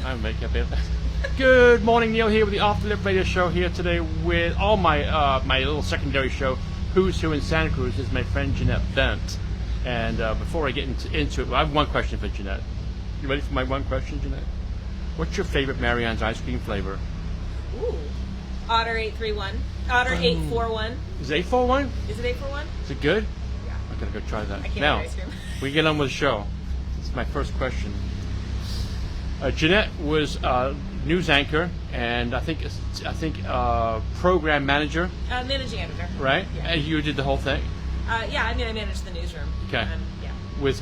I'm making a bit. Good morning, Neil here with the After Live Radio Show here today with all my my little secondary show, Who's Who in Santa Cruz. This is my friend Jeanette Bent. And before I get into it, I have one question for Jeanette. You ready for my one question, Jeanette? What's your favorite Marianne's ice cream flavor? Ooh, Otter 831. Otter 841. Is it 841? Is it 841? Is it good? Yeah. I'm gonna go try that. I can't Now, eat ice cream. we get on with the show. This is my first question. Jeanette was news anchor and I think program manager. Managing editor. Right? Yeah. And you did the whole thing? Yeah, I mean, I managed the newsroom. Okay. Yeah. With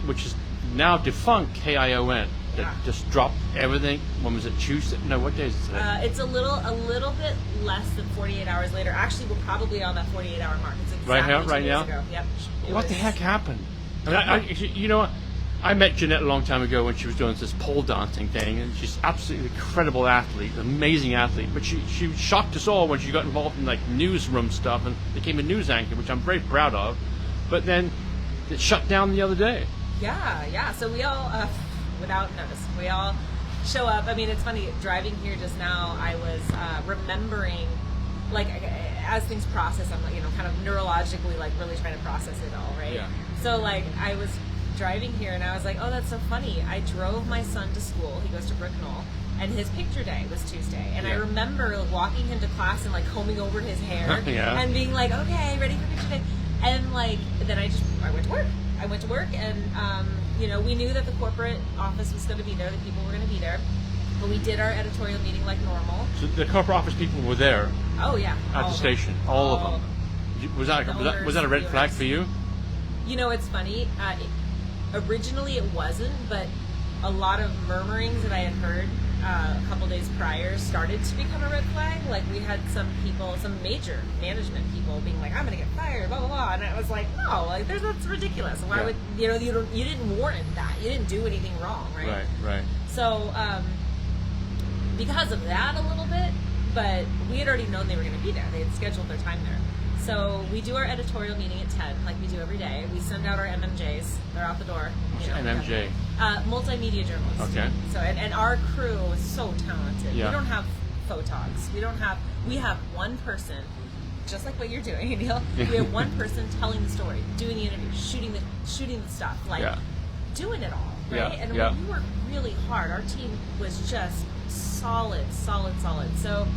which is now defunct, KION, that Yeah. just dropped everything. When was it? Tuesday? No, what day is it today? It's a little bit less than 48 hours later. Actually, we're probably on that 48-hour mark. It's exactly right 2 now? days ago. Yep. What the heck happened? I mean, you know what? I met Jeanette a long time ago when she was doing this pole dancing thing, and she's absolutely incredible athlete, amazing athlete. But she shocked us all when she got involved in like newsroom stuff and became a news anchor, which I'm very proud of. But then it shut down the other day. Yeah. So we all, without notice, we all show up. I mean, it's funny, driving here just now, I was remembering, like, as things process, I'm, kind of neurologically, like, really trying to process it all, right? Yeah. So, like, I was driving here, and I was like, oh, that's so funny. I drove my son to school. He goes to Bricknell, and his picture day was Tuesday. And I remember walking him to class and, like, combing over his hair and being like, okay, ready for picture day. And, like, then I went to work. I went to work, and, we knew that the corporate office was going to be there, the people were going to be there. But we did our editorial meeting like normal. So the corporate office people were there. Oh, yeah. At the station. All of them. Was that a red flag for you? You know, it's funny. Originally it wasn't, but a lot of murmurings that I had heard a couple days prior started to become a red flag. Like, we had some major management people being like, I'm going to get fired, blah, blah, blah. And I was like, no, like, that's ridiculous. Why would, you didn't warrant that. You didn't do anything wrong, right? Right. So, because of that a little bit, but we had already known they were going to be there. They had scheduled their time there. So we do our editorial meeting at 10, like we do every day. We send out our MMJs. They're out the door. MMJ? Multimedia journalists. Okay. So and our crew is so talented. Yeah. We don't have photogs. We have one person, just like what you're doing, Neil. We have one person telling the story, doing the interview, shooting the stuff, doing it all, right? And we work really hard. Our team was just solid. So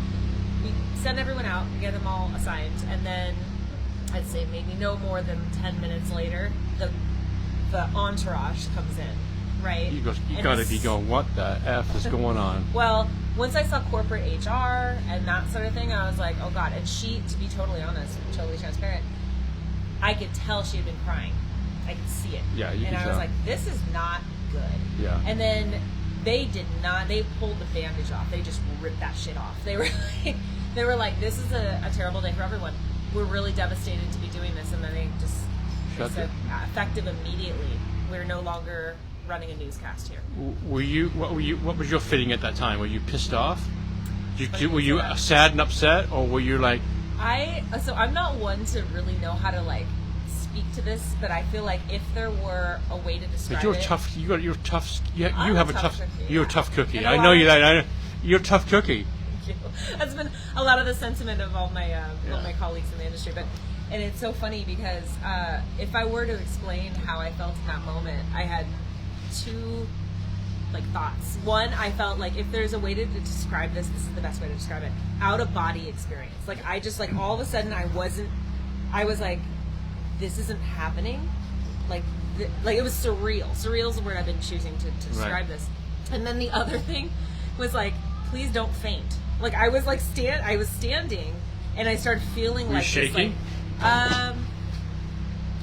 we send everyone out, get them all assigned, and then I'd say maybe no more than 10 minutes later, the entourage comes in, right? You gotta be going, what the F is going on? Well, once I saw corporate HR and that sort of thing, I was like, oh God. And she, to be totally honest, totally transparent, I could tell she had been crying. I could see it. Yeah, you and can I was tell. like, this is not good. Yeah. And then they pulled the bandage off. They just ripped that shit off. They were like, this is a terrible day for everyone. We're really devastated to be doing this. And then they said, effective immediately, we're no longer running a newscast here. What was your feeling at that time? Were you pissed off? Were you sad and upset, or were you like? So I'm not one to really know how to like speak to this, but I feel like if there were a way to describe but you're it, tough. You're tough. You're a tough cookie. And I know you that. You're a tough cookie. Thank you. That's been a lot of the sentiment of all my colleagues in the industry. And it's so funny because if I were to explain how I felt in that moment, I had two thoughts. One, I felt like if there's a way to describe this is the best way to describe it. Out of body experience. Like I just all of a sudden I was like, this isn't happening. Like it was surreal. Surreal is the word I've been choosing to describe this. And then the other thing was like, please don't faint. Like I was standing and I started feeling Were like you shaking?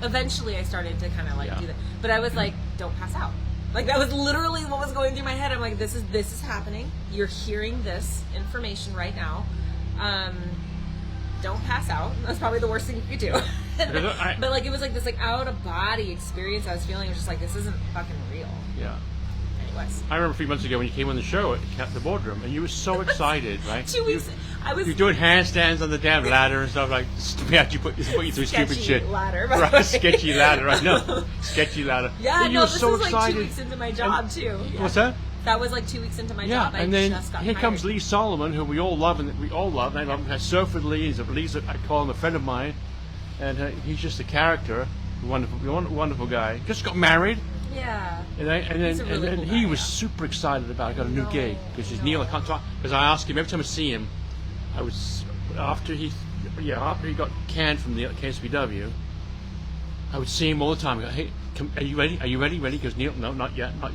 Eventually I started to kind of do that. But I was like, don't pass out. Like that was literally what was going through my head. I'm like, this is happening. You're hearing this information right now. Don't pass out. That's probably the worst thing you could do. But it was this out of body experience I was feeling. It was just like, this isn't fucking real. Yeah. Anyways. I remember 3 months ago when you came on the show at the boardroom, and you were so excited, right? 2 weeks. You're doing handstands on the damn ladder and stuff like. You put you through stupid shit. Ladder, right? Sketchy ladder, right? No, sketchy ladder. Yeah, you were this so was excited. 2 weeks into my job too. Yeah. What's that? That was like 2 weeks into my Yeah, job. I and then just got here hired. comes Lee Solomon, who we all love, and I love him. I surf with Lee. I call him a friend of mine, and he's just a character, wonderful guy. Just got married. Yeah. And He's a really then cool he guy, was yeah. super excited about I got a new gig because he's Neil. I can't talk because I ask him every time I see him. After he got canned from the KSBW. I would see him all the time. I go, hey, are you ready? Are you ready? Ready? He goes, Neil, no, not yet. Are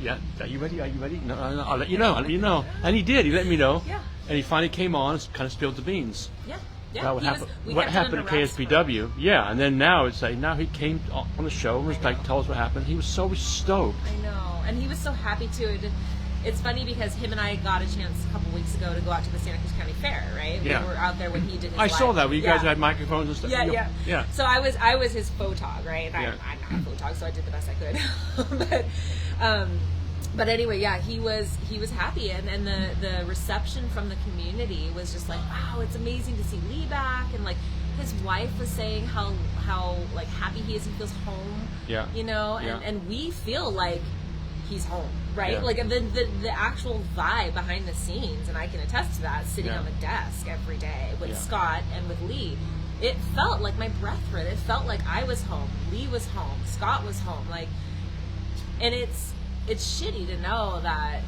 you ready? Are you ready? No, I'll let you know. I'll let you know. And he did. He let me know. Yeah. And he finally came on and kind of spilled the beans. Yeah. Yeah. About what happened at KSBW? KSBW. Yeah, and then now it's like, now he came on the show and was like, tell us what happened. He was so stoked. I know. And he was so happy to. It's funny because him and I got a chance a couple weeks ago to go out to the Santa Cruz County Fair, right? Yeah. We were out there when he did his I saw live. that. When you guys had microphones and stuff. Yeah. So I was his photog, right? Yeah. I'm not a photog, so I did the best I could. But anyway, yeah, he was happy, and the reception from the community was just like, wow, it's amazing to see Lee back, and like his wife was saying how like happy he is, he feels home. Yeah. You know, Yeah. and we feel like he's home, right? Yeah. Like the actual vibe behind the scenes, and I can attest to that, sitting Yeah. on the desk every day with Yeah. Scott and with Lee. It felt like my breath read. It felt like I was home, Lee was home, Scott was home, like, and it's shitty to know that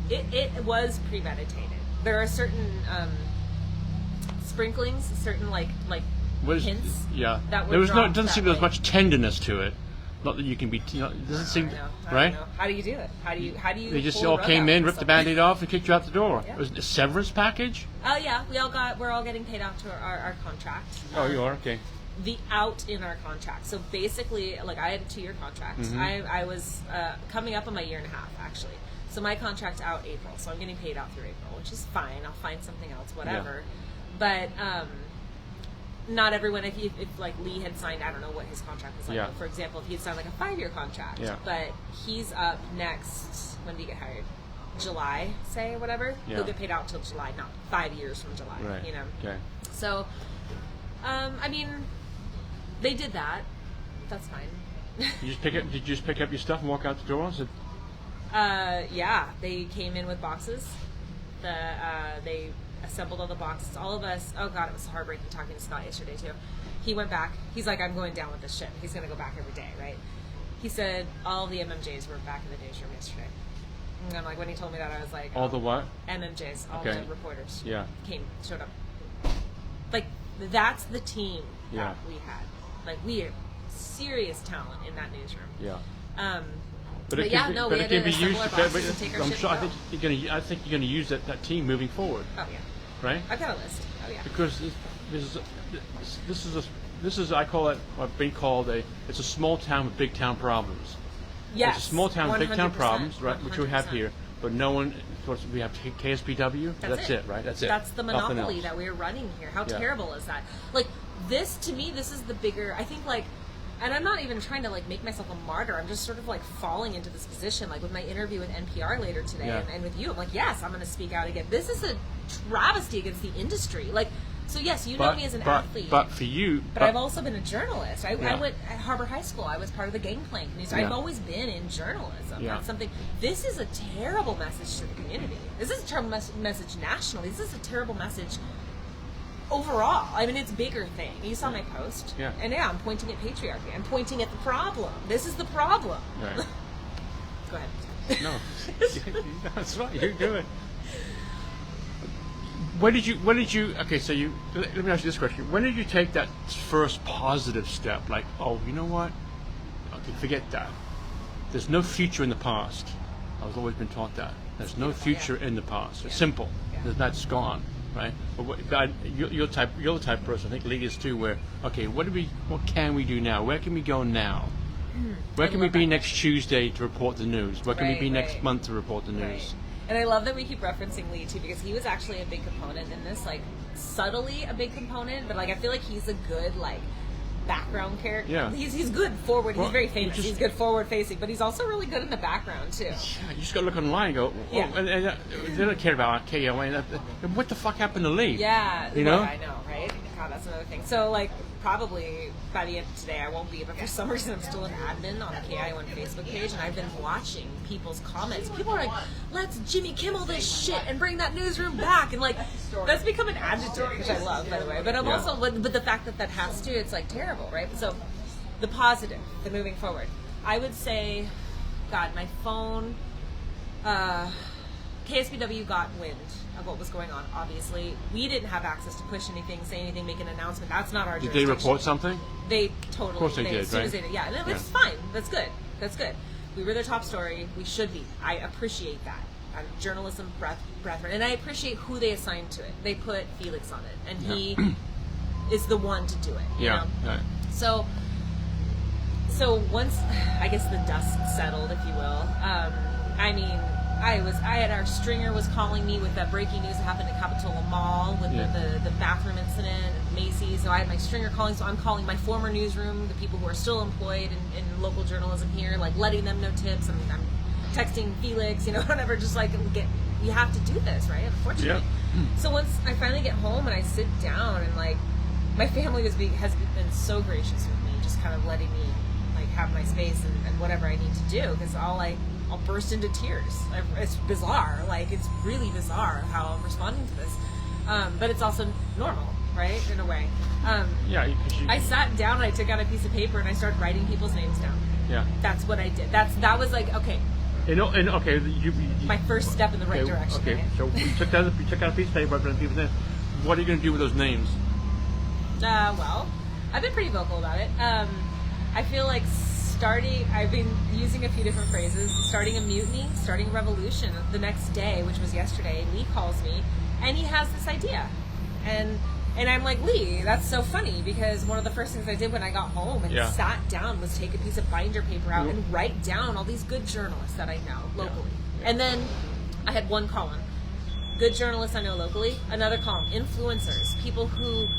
it was premeditated. There are certain sprinklings, certain like hints. Yeah. That were There was no. It dropped doesn't that seem there's way. much tenderness to it. Not that you can be. It doesn't seem. I Right. don't know. How do you do it? How do you? They just pull all the rug came out in, for ripped the someone? Band-Aid off, and kicked you out the door. Yeah. It was a severance package. Oh yeah, we're all getting paid out to our contract. Oh, you are okay. The out in our contract. So basically, like I had a 2-year contract. Mm-hmm. I was coming up on my 1.5 years actually. So my contract's out April. So I'm getting paid out through April, which is fine. I'll find something else, whatever. But not everyone. If like Lee had signed, I don't know what his contract was like. Yeah. But for example, if he had signed like a 5-year contract, Yeah. but he's up next. When did he get hired? July, say, whatever. Yeah. He'll get paid out till July, not 5 years from July. Right. You know. Okay. So, I mean, they did that. That's fine. Did you just pick up your stuff and walk out the door? And said, Yeah, they came in with boxes. They assembled all the boxes. All of us. Oh God, it was heartbreaking talking to Scott yesterday too. He went back. He's like, I'm going down with this ship. He's gonna go back every day, right? He said all the MMJs were back in the newsroom yesterday. And I'm like, when he told me that, I was like, all the what? MMJs, all Okay. the reporters, Yeah. showed up. Like that's the team Yeah. that we had. Like we are serious talent in that newsroom. Yeah. But it yeah, can be, no, but we it had can to be used. assemble our boxes and take our I'm shit sure. and I think you're gonna use that team moving forward, Oh yeah, right? I've got a list. Oh yeah. Because this is I call it. I've been called it's a small town with big town problems. Yes. It's a small town with big town 100%, problems, right? Which we have 100%. here, but no one. Of course, we have KSPW. That's it, right? That's it. That's the Nothing monopoly else. that we're running here. How Yeah. terrible is that? Like this, to me, this is the bigger. I think like. And I'm not even trying to like make myself a martyr. I'm just sort of like falling into this position. Like with my interview with NPR later today, Yeah. and with you, I'm like, yes, I'm going to speak out again. This is a travesty against the industry. Like, so yes, you know me as an athlete. But for you, But I've also been a journalist. I Yeah. went at Harbor High School. I was part of the Gangplank News. Yeah. I've always been in journalism. Yeah. That's something. This is a terrible message to the community. This is a terrible message nationally. This is a terrible message overall. I mean, it's a bigger thing. You saw my post. Yeah. And yeah, I'm pointing at patriarchy. I'm pointing at the problem. This is the problem. Right. Go ahead. No, that's right. You do it. When did you? Okay, so let me ask you this question. When did you take that first positive step? Like, oh, you know what? Okay, forget that. There's no future in the past. I've always been taught that. There's no future in the past. It's simple. Yeah. That's gone, right? But you're the type of person. I think Lee is too. Where what can we do now? Where can we go now? Where can we be next Tuesday to report the news? Where can we be next month to report the news? Right. And I love that we keep referencing Lee too, because he was actually a big component in this, like subtly a big component, but like I feel like he's a good like background character. Yeah. He's good forward. Well, he's very famous. he's He's good forward facing, but he's also really good in the background too. Yeah, you just got to look online and go, oh, Yeah. and they don't care about KION. What the fuck happened to Lee? Yeah, You know? I know, right? God, that's another thing. So like probably by the end of today I won't be, but for some reason I'm still an admin on the KION Facebook page, and I've been watching people's comments. People are like, let's Jimmy Kimmel this shit and bring that newsroom back, and like that's become an adjective, which I love, by the way. But I'm also, but the fact that has to, it's like terrible, right? So the positive, the moving forward, I would say, God, my phone, KSBW got wind of what was going on. Obviously, we didn't have access to push anything, say anything, make an announcement. That's not our jurisdiction. Did they report something? They totally. Of course they did, as soon right? as they did, yeah, and it's fine. That's good. That's good. We were their top story. We should be. I appreciate that. I'm journalism brethren, and I appreciate who they assigned to it. They put Felix on it, and he is the one to do it. You know? Yeah. So once I guess the dust settled, if you will. I mean, our stringer was calling me with that breaking news that happened at Capitola Mall with the bathroom incident at Macy's. So I had my stringer calling, so I'm calling my former newsroom, the people who are still employed in local journalism here, like letting them know tips. I mean, I'm texting Felix, whatever, just like, you have to do this, right? Unfortunately. Yeah. So once I finally get home and I sit down, and like, my family has been so gracious with me, just kind of letting me like have my space and whatever I need to do, because I'll burst into tears. It's bizarre. Like, it's really bizarre how I'm responding to this. But it's also normal, right? In a way. I sat down and I took out a piece of paper and I started writing people's names down. Yeah. That's what I did. That was like, okay. Okay, my first step in the right direction. Okay, right? so you took out a piece of paper, writing people's names. What are you going to do with those names? Well, I've been pretty vocal about it. I feel like I've been using a few different phrases. Starting a mutiny, starting a revolution. The next day, which was yesterday, Lee calls me, and he has this idea. And I'm like, Lee, that's so funny, because one of the first things I did when I got home and sat down was take a piece of binder paper out and write down all these good journalists that I know locally. Yeah. And then I had one column. Good journalists I know locally. Another column. Influencers. People who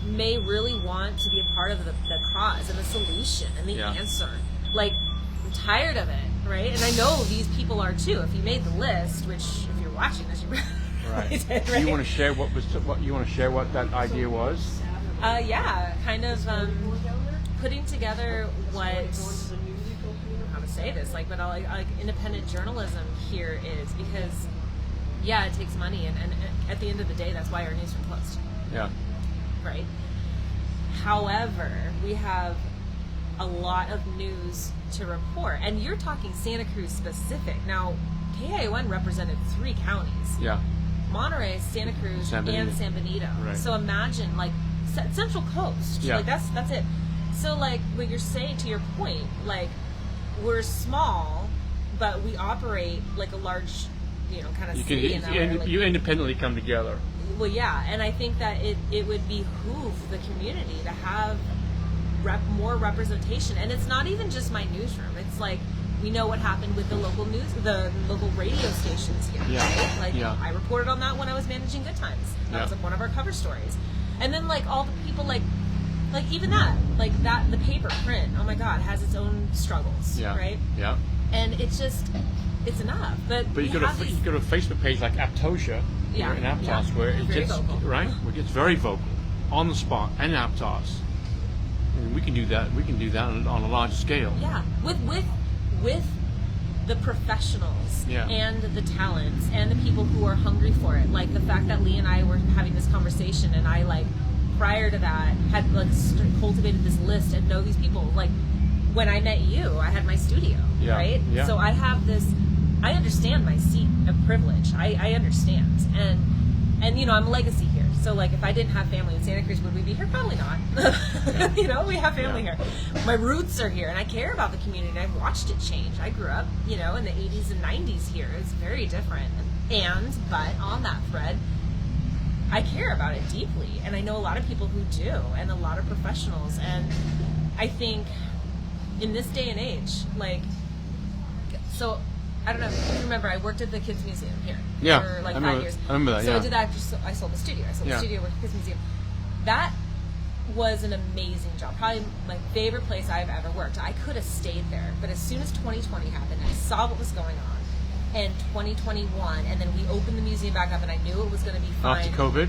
may really want to be a part of the cause and the solution and the answer. Like, I'm tired of it, right? And I know these people are too. If you made the list, which if you're watching this, you probably did, right? Do you want to share what that idea was? Kind of putting together what, I don't know how to say this, like independent journalism here is, because it takes money, and at the end of the day, that's why our newsroom closed. Yeah. Right. However, we have a lot of news to report, and you're talking Santa Cruz specific. Now, KION represented 3 counties. Yeah. Monterey, Santa Cruz, and San Benito. Right. So imagine, like, Central Coast. Yeah. Like, that's it. So, like, what you're saying, to your point, like, we're small, but we operate like a large, kind of city. You independently come together. Well, yeah, and I think that it would behoove the community to have more representation. And it's not even just my newsroom. It's like, we know what happened with the local radio stations here. Yeah. Right? Like, I reported on that when I was managing Good Times. That was one of our cover stories. And then, like, all the people, like even that, the paper print, oh my God, has its own struggles, right? Yeah. And it's just, it's enough. But you got a Facebook page like Aptosia. In Aptos, where it gets where it gets very vocal, on the spot, and Aptos, and we can do that. We can do that on a large scale. Yeah, with the professionals and the talents and the people who are hungry for it. Like the fact that Lee and I were having this conversation, and I prior to that had cultivated this list and know these people. Like when I met you, I had my studio, right? Yeah. So I have this. I understand my seat of privilege. I understand. And I'm a legacy here. So, like, if I didn't have family in Santa Cruz, would we be here? Probably not. We have family here. My roots are here, and I care about the community, and I've watched it change. I grew up, in the 80s and 90s here. It's very different. But on that thread, I care about it deeply. And I know a lot of people who do, and a lot of professionals. And I think in this day and age, I don't know if you remember, I worked at the Kids Museum here for 5 years. I remember that, I did that, I sold the studio. The studio with the Kids Museum. That was an amazing job. Probably my favorite place I've ever worked. I could have stayed there, but as soon as 2020 happened, I saw what was going on. And 2021, and then we opened the museum back up, and I knew it was going to be fine. After COVID?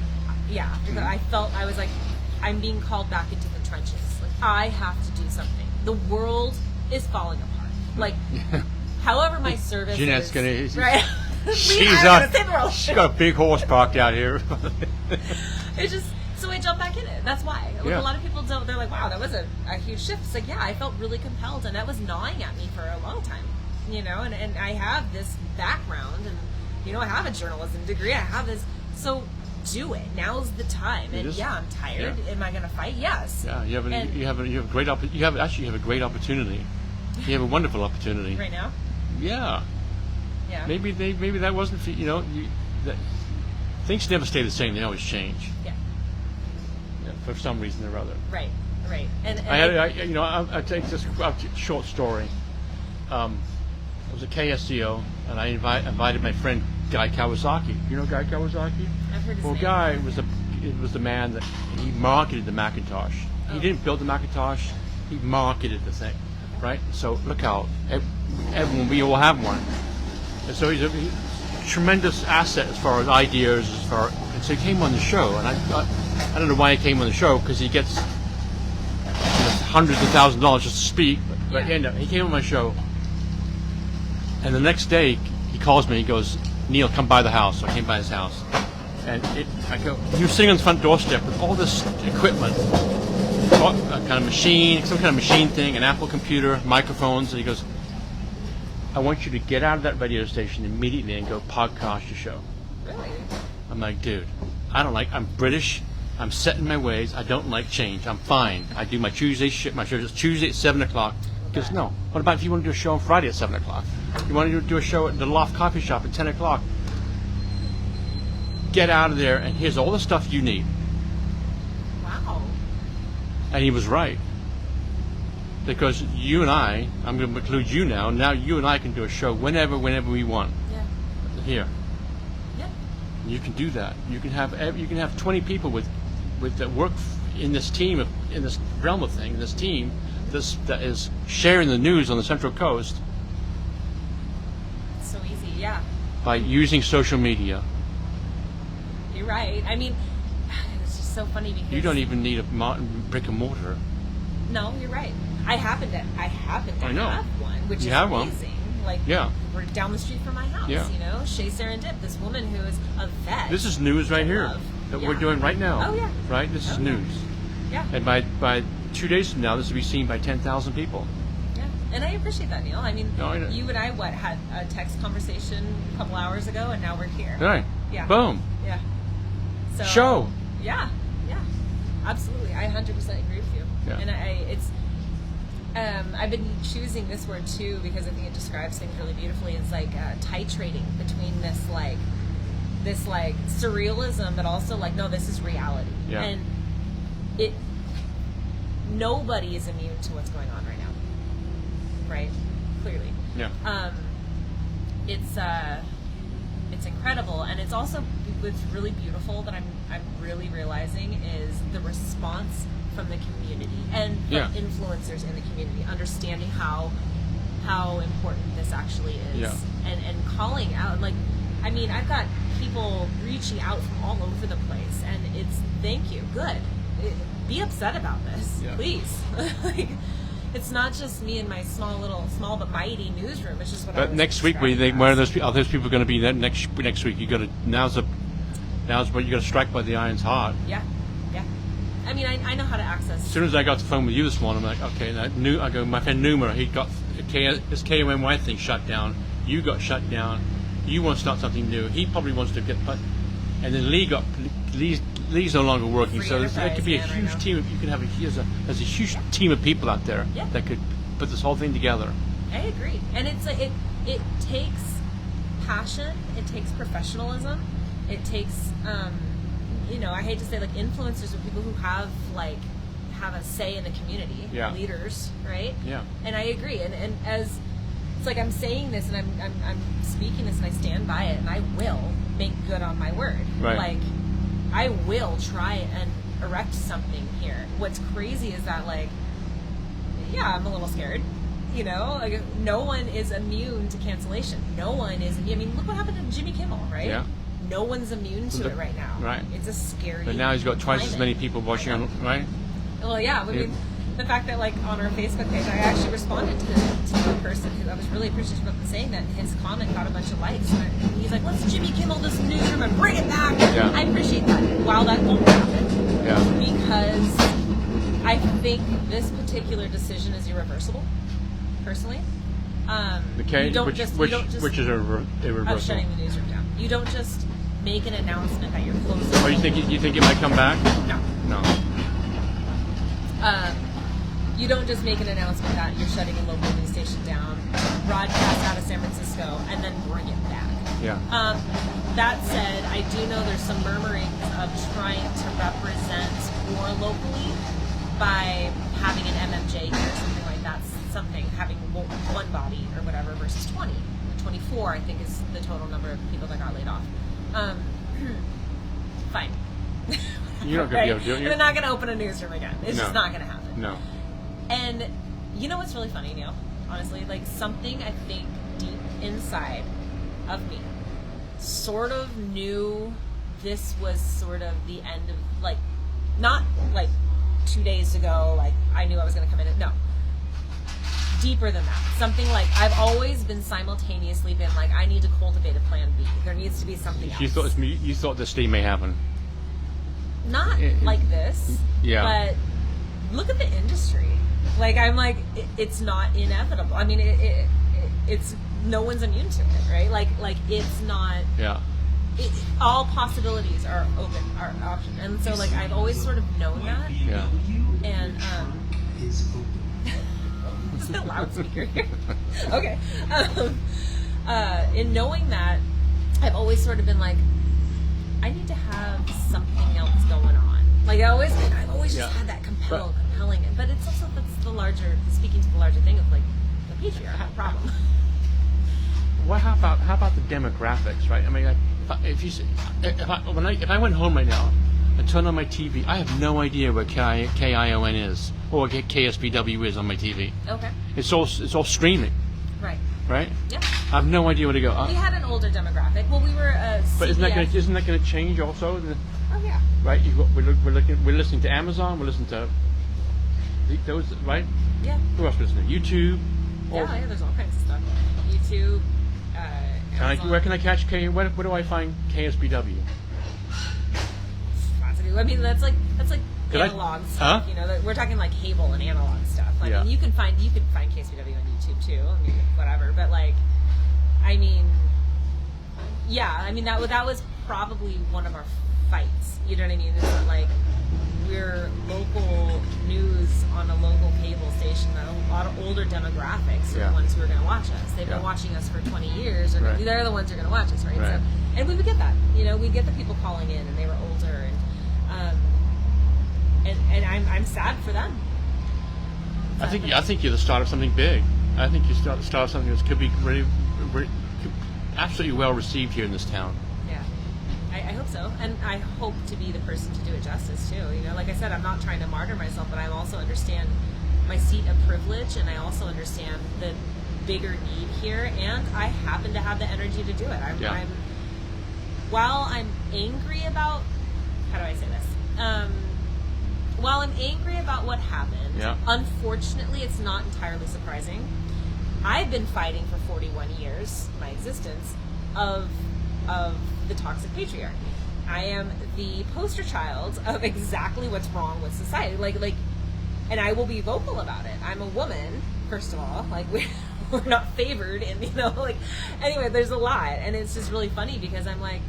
Yeah. I I'm being called back into the trenches. Like, I have to do something. The world is falling apart. Like, however my service Jeanette's is... gonna... Right? She's got a big horse parked out here. It's just... So I jumped back in it. That's why. Like, Yeah. a lot of people don't... They're like, wow, that was a huge shift. It's like, yeah, I felt really compelled, and that was gnawing at me for a long time. You know, and I have this background, and, you know, I have a journalism degree. I have this... So... do it. Now's the time. And yeah, I'm tired. Yeah. Am I going to fight? Yes. Yeah, you have a great you have a great opportunity. You have a wonderful opportunity. Right now? Yeah. Yeah. Maybe that wasn't for, you know, things never stay the same. They always change. Yeah. Yeah, for some reason or other. Right. Right. And I take this short story. I was a KSCO, and I invited my friend Guy Kawasaki. You know Guy Kawasaki? I've heard his Well, name. Guy was the man that he marketed the Macintosh. He didn't build the Macintosh; he marketed the thing, right? So look out, everyone, we all have one, and so he's a tremendous asset as far as ideas, and so he came on the show, and I don't know why he came on the show, because he gets hundreds of thousands of dollars just to speak, but he came on my show, and the next day he calls me. He goes, "Neil, come by the house." So I came by his house, and I go. He was sitting on the front doorstep with all this equipment, some kind of machine thing, an Apple computer, microphones, and he goes, "I want you to get out of that radio station immediately and go podcast your show." Really? I'm like, dude, I'm British. I'm set in my ways. I don't like change. I'm fine. I do my Tuesday shit. My show is Tuesday at 7 o'clock. He goes, no. What about if you want to do a show on Friday at 7 o'clock? You want to do a show at the Loft Coffee Shop at 10 o'clock? Get out of there, and here's all the stuff you need. Wow. And he was right. Because you and I'm going to include you now. Now you and I can do a show whenever we want. Yeah. Here. Yeah. You can do that. You can have 20 people with that work in this team, in this realm of things, this team that is sharing the news on the Central Coast. It's so easy. Yeah. By using social media. You're right. I mean, it's just so funny because You don't even need a brick and mortar. No, you're right. I happen to I know. have one, which You is have one. amazing. Like, Yeah. we're down the street from my house. Yeah. You know, Shay Serendip, this woman who is a vet. This is news right here love. that Yeah. we're doing right now. Oh, yeah. Right? This is Oh, yeah. news. Yeah. And by 2 days from now, this will be seen by 10,000 people. Yeah. And I appreciate that, Neil. I mean, No, I know. you and I had a text conversation a couple hours ago, and now we're here. Right. Yeah. Boom. Yeah. So, Show. Yeah. Yeah. Absolutely. I 100% agree with you. Yeah. And I've been choosing this word too because I think it describes things really beautifully. It's like titrating between this surrealism, but also like, no, this is reality. Yeah. And nobody is immune to what's going on right now. Right? Clearly. Yeah. It's incredible, and it's also what's really beautiful that I'm really realizing is the response from the community and the Yeah. influencers in the community, understanding how important this actually is, Yeah. and calling out. Like, I mean, I've got people reaching out from all over the place, and it's thank you, good. Be upset about this, Yeah. please. Like, it's not just me and my small but mighty newsroom. It's just what. I But was next week, describing where are as. those people going to be? That next week, you got to now's what you got to strike by the iron's heart. Yeah. I mean, I know how to access. As soon as I got the phone with you this morning, I'm like, okay. And I go, my friend Numa, he got his KONY thing shut down. You got shut down. You want to start something new. He probably wants to get, and then Lee's no longer working. Free So there enterprise, could be a man, right huge now. team. You can have there's a huge team of people out there Yeah. that could put this whole thing together. I agree, and it's like it takes passion. It takes professionalism. It takes I hate to say like influencers or people who have a say in the community, Yeah. leaders, right? Yeah. And I agree, and as it's like I'm saying this and I'm speaking this and I stand by it, and I will make good on my word. Right. Like, I will try and erect something here. What's crazy is that I'm a little scared. Like, no one is immune to cancellation. No one is. I mean, look what happened to Jimmy Kimmel, right? Yeah. no one's immune to it right now. Right. It's a scary. But now he's got twice as many people watching on, right? Well, yeah. I mean, the fact that, like, on our Facebook page, I actually responded to a person who I was really appreciative of saying that his comment got a bunch of likes. And he's like, let's Jimmy Kimmel this newsroom and bring it back. Yeah. I appreciate that. While that won't happen, because I think this particular decision is irreversible, personally. Okay, which is irreversible. Of shutting the newsroom down. You don't just make an announcement that you're closing. Oh, you think it might come back? No. No. You don't just make an announcement that you're shutting a local news station down, broadcast out of San Francisco, and then bring it back. Yeah. That said, I do know there's some murmurings of trying to represent more locally by having an MMJ here or something like that. Something, having one body or whatever versus 20. 24, I think, is the total number of people that got laid off. Fine. You're not going to be able to do it. They're not going to open a newsroom again. It's just not going to happen. No. And you know what's really funny, Neil? Honestly, like, something I think deep inside of me sort of knew this was sort of the end of, like, not like 2 days ago, like I knew I was going to come in. No. Deeper than that. Something like I've always been simultaneously been like, I need to cultivate a plan B. There needs to be something else. You thought this day may happen. Not like this. Yeah. But look at the industry. Like, I'm like, it's not inevitable. I mean, it's no one's immune to it, right? Like it's not. Yeah. All possibilities are open, are option, and so like I've always sort of known that. Yeah. And it's a loudspeaker here. Okay. In knowing that, I've always sort of been like, I need to have something else going on. Like I've always just had that compelling it. But it's also speaking to the larger thing of like the patriarchy problem. Well, how about the demographics, right? I mean, like, if I went home right now and turned on my TV, I have no idea what KION is or what KSBW is on my TV. Okay. It's all streaming. Right. Right. Yeah. I have no idea where to go. We had an older demographic. Well, we were. But isn't that going to change also? Oh yeah. Right. We're listening to Amazon. We're listening to those. Right. Yeah. Who else listening? YouTube. Yeah. There's all kinds of stuff. YouTube. Where can I catch where do I find KSBW? I mean, that's like analog stuff. Huh? You know, we're talking like cable and analog stuff. Like, and you can find KSBW on YouTube too. I mean, whatever. But like, I mean, yeah. I mean, that was probably one of our fights. You know what I mean? Is that like we're local news on a local cable station that a lot of older demographics are the ones who are going to watch us. They've been watching us for 20 years. They're the ones who are going to watch us, right? So, and we would get that. You know, we'd get the people calling in, and they were older, and I'm sad for them. I think you're the start of something big. I think you start of something that could be really absolutely well received here in this town. Yeah. I hope so, and I hope to be the person to do it justice too. You know, like I said, I'm not trying to martyr myself, but I also understand my seat of privilege, and I also understand the bigger need here, and I happen to have the energy to do it. While I'm angry about, how do I say this? While I'm angry about what happened, unfortunately, it's not entirely surprising. I've been fighting for 41 years, my existence, of the toxic patriarchy. I am the poster child of exactly what's wrong with society. Like, and I will be vocal about it. I'm a woman, first of all. Like, we're not favored, and like, anyway, there's a lot, and it's just really funny because I'm like,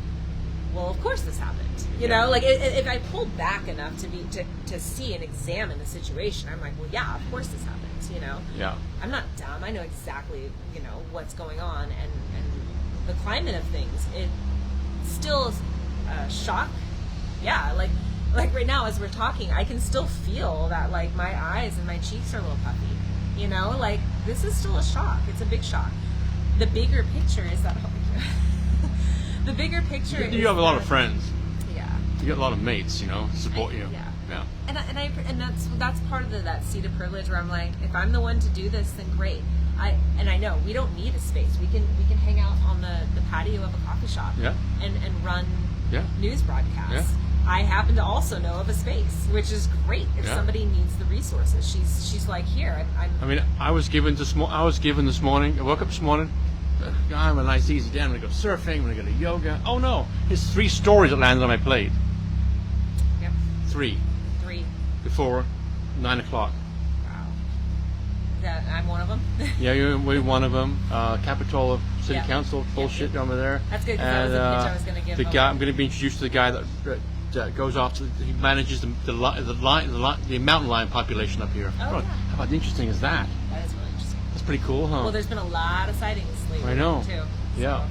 well, of course this happened. You know, like if I pulled back enough to see and examine the situation, I'm like, well, yeah, of course this happens. You know. Yeah. I'm not dumb. I know exactly what's going on, and the climate of things. It still shock. Yeah, like right now as we're talking, I can still feel that like my eyes and my cheeks are a little puffy. You know, like this is still a shock. It's a big shock. The bigger picture is that. The bigger picture. You have a lot of friends. Yeah. You got a lot of mates, support you. Yeah. Yeah. And that's part of that seat of privilege where I'm like, if I'm the one to do this, then great. I know we don't need a space. We can hang out on the patio patio of a coffee shop Yeah. and run Yeah. news broadcasts. Yeah. I happen to also know of a space, which is great if Yeah. somebody needs the resources. She's like, here. I mean, I was given this morning. I woke up this morning. I'm a nice easy day. I'm gonna go surfing. I'm gonna go to yoga. Oh no! There's 3 stories that landed on my plate. Yep. 3 before 9 o'clock. Wow. That I'm one of them. Yeah, we're one of them. Capitola City Yeah. Council bullshit over there. That's good, 'cause that was the pitch I was gonna give The them. guy, I'm going to be introduced to the guy that goes off. He manages the mountain lion population up here. Oh, How about interesting is that? That is really interesting. That's pretty cool, huh? Well, there's been a lot of sightings lately. I know. Too. Yeah.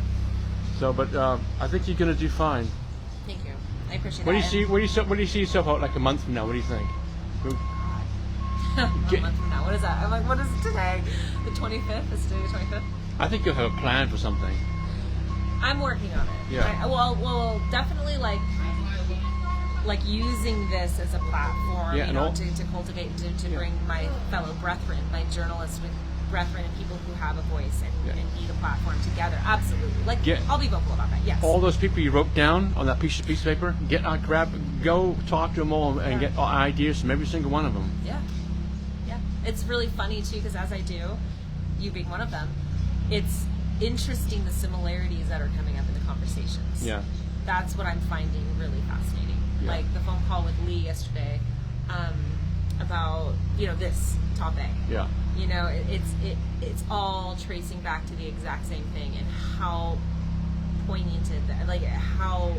So, but I think you're going to do fine. Thank you. I appreciate What do you that. see? Where do you see yourself out like a month from now? What do you think? A month from now. What is that? I'm like, what is it today? The 25th? Is today the 25th? I think you'll have a plan for something. I'm working on it. Yeah. Well, definitely like using this as a platform, Yeah, you know, and to cultivate, to bring my fellow brethren, my journalist brethren, and people who have a voice and need a platform together. Absolutely. Like, I'll be vocal about that. Yes. All those people you wrote down on that piece of paper, go talk to them all and get ideas from every single one of them. Yeah. Yeah. It's really funny too, because as I do, you being one of them, it's interesting the similarities that are coming up in the conversations. Yeah. That's what I'm finding really fascinating. Yeah. Like the phone call with Lee yesterday about, you know, this topic. Yeah. You know, it's all tracing back to the exact same thing, and how poignant it, like how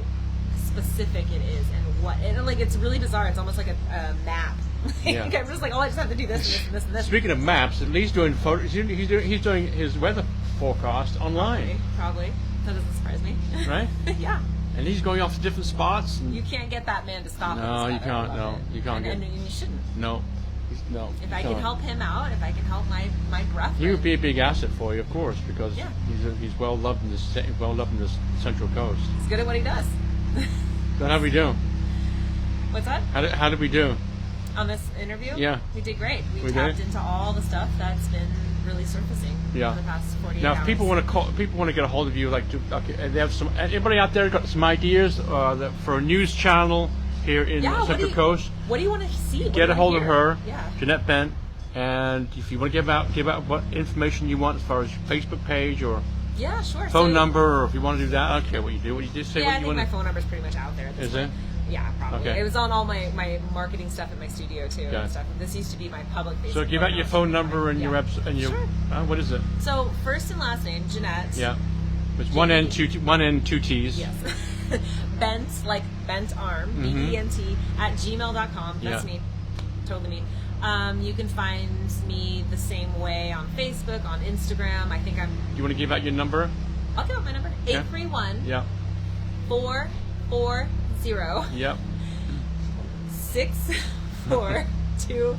specific it is, and what, and like it's really bizarre. It's almost like a map. Yeah. I'm just like, oh, I just have to do this and this and this and this. Speaking of maps, Lee's doing photos. He's doing his weather forecast online, Probably. That doesn't surprise me. right? Yeah. And he's going off to different spots. And You can't get that man to stop. No, this you weather. can't. I love No, it. you can't And get- you shouldn't. no, no. If I can help him out, if I can help my brethren. He would be a big asset for you, of course, because Yeah. he's well loved in this Central Coast. He's good at what he does. So how did we do? What's that? How did we do? On this interview? Yeah. We did great. We We tapped did? into all the stuff that's been really surfacing Yeah. for the past 48 Now, hours. if people want to get a hold of you, like, and they have some. Anybody out there got some ideas for a news channel here in Central Coast? What do you want to see? Get a hold of her, Yeah. Jeanette Bent, and if you want to give out what information you want as far as your Facebook page or Yeah, sure. phone So- number, or if you want to do that, I don't care what you do. What you just say Yeah, what I you think want. my phone number's pretty much out there. At this Is point. it? Yeah, probably. Okay. It was on all my marketing stuff at my studio too Okay. and stuff. This used to be my public Facebook. So give out your phone number and your Yeah. website and your. Sure. What is it? So first and last name, Jeanette. Yeah, it's one N, two T's. Yes. Bent, like bent arm, BENT, @gmail.com. That's Yeah. me. Totally me. You can find me the same way on Facebook, on Instagram. I think You want to give out your number? I'll give out my number. Yeah. 831 Yeah. 440 Yep. 6422.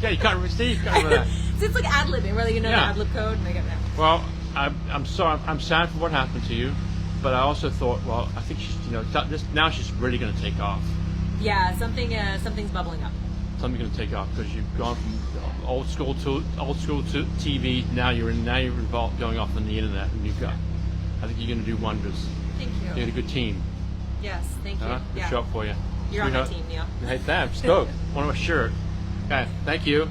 Yeah, you can't remember. See, you can't remember that. So it's like ad-libbing, where you know Yeah. the ad-lib code and I get that. Well, I'm sorry. I'm sad for what happened to you, but I also thought, well, I think she's, now she's really going to take off. Yeah, something's bubbling up. Something's going to take off because you've gone from old school to TV. Now you're involved, going off on the internet, and you've got. I think you're going to do wonders. Thank you. You got a good team. Yes, thank you. Good Yeah. job for you. You're on my Sweetheart. team, Neil. Hey, thanks. Stoked. Want a shirt. Okay, thank you.